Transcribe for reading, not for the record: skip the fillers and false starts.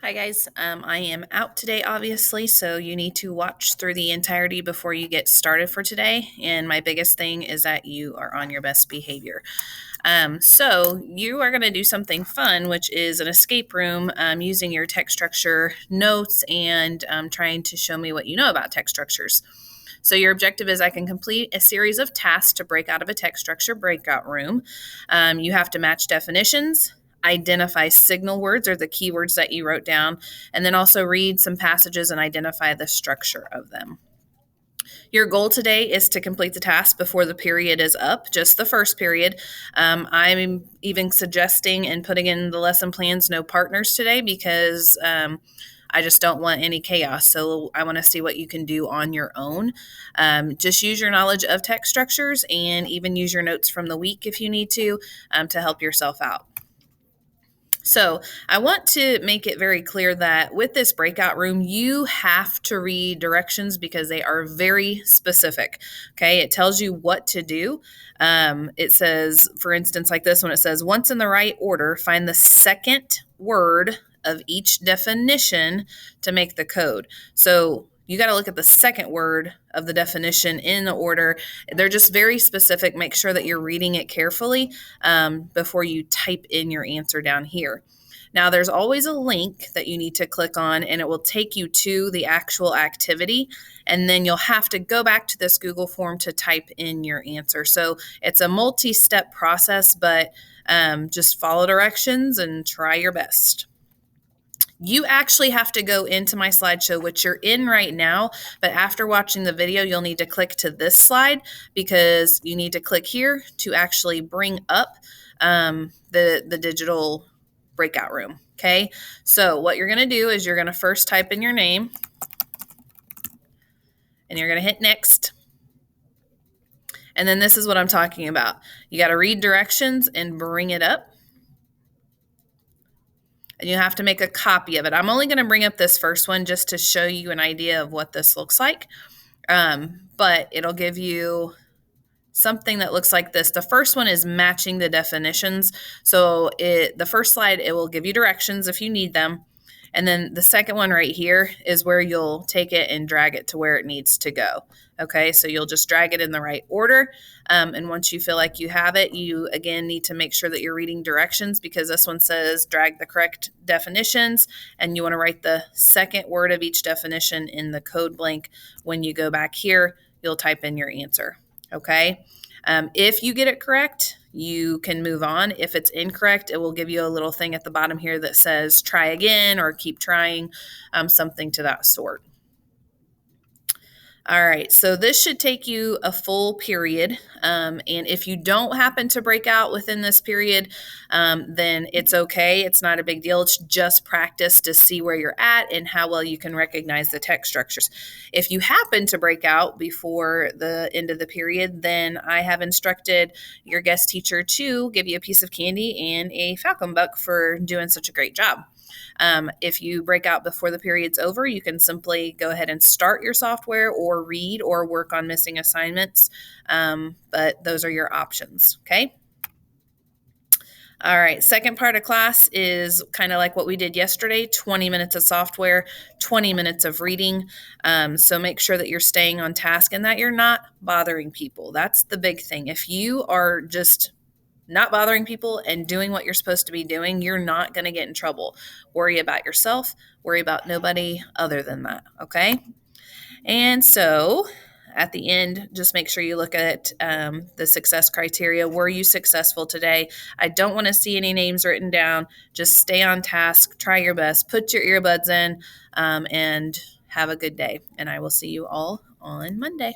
Hi guys, I am out today obviously, so you need to watch through the entirety before you get started for today. And my biggest thing is that you are on your best behavior. So you are going to do something fun, which is an escape room using your text structure notes and trying to show me what you know about text structures. So your objective is I can complete a series of tasks to break out of a text structure breakout room. You have to match definitions, identify signal words or the keywords that you wrote down, and then also read some passages and identify the structure of them. Your goal today is to complete the task before the period is up, just the first period. I'm even suggesting and putting in the lesson plans no partners today because I just don't want any chaos. So I want to see what you can do on your own. Just use your knowledge of text structures and even use your notes from the week if you need to help yourself out. So I want to make it very clear that with this breakout room, you have to read directions because they are very specific. Okay, it tells you what to do. It says, for instance, like this one, it says, once in the right order, find the second word of each definition to make the code. So you got to look at the second word of the definition in the order. They're just very specific. Make sure that you're reading it carefully before you type in your answer down here. Now, there's always a link that you need to click on, and it will take you to the actual activity, and then you'll have to go back to this Google form to type in your answer. So it's a multi-step process, but just follow directions and try your best. You actually have to go into my slideshow, which you're in right now, but after watching the video, you'll need to click to this slide because you need to click here to actually bring up the digital breakout room. Okay, so what you're going to do is you're going to first type in your name and you're going to hit next. And then this is what I'm talking about. You got to read directions and bring it up. And you have to make a copy of it. I'm only going to bring up this first one just to show you an idea of what this looks like. But it'll give you something that looks like this. The first one is matching the definitions. So the first slide, it will give you directions if you need them. And then the second one right here is where you'll take it and drag it to where it needs to go. Okay, so you'll just drag it in the right order. And once you feel like you have it, you again need to make sure that you're reading directions because this one says drag the correct definitions. And you want to write the second word of each definition in the code blank. When you go back here, you'll type in your answer. Okay. If you get it correct, you can move on. If it's incorrect, it will give you a little thing at the bottom here that says try again or keep trying, something to that sort. All right, so this should take you a full period. And if you don't happen to break out within this period, then it's okay. It's not a big deal. It's just practice to see where you're at and how well you can recognize the text structures. If you happen to break out before the end of the period, then I have instructed your guest teacher to give you a piece of candy and a Falcon Buck for doing such a great job. If you break out before the period's over, you can simply go ahead and start your software or read or work on missing assignments. But those are your options, okay? All right, second part of class is kind of like what we did yesterday, 20 minutes of software, 20 minutes of reading. So make sure that you're staying on task and that you're not bothering people. That's the big thing. If you are just not bothering people and doing what you're supposed to be doing, you're not going to get in trouble. Worry about yourself. Worry about nobody other than that, okay? And so at the end, just make sure you look at the success criteria. Were you successful today? I don't want to see any names written down. Just stay on task. Try your best. Put your earbuds in and have a good day. And I will see you all on Monday.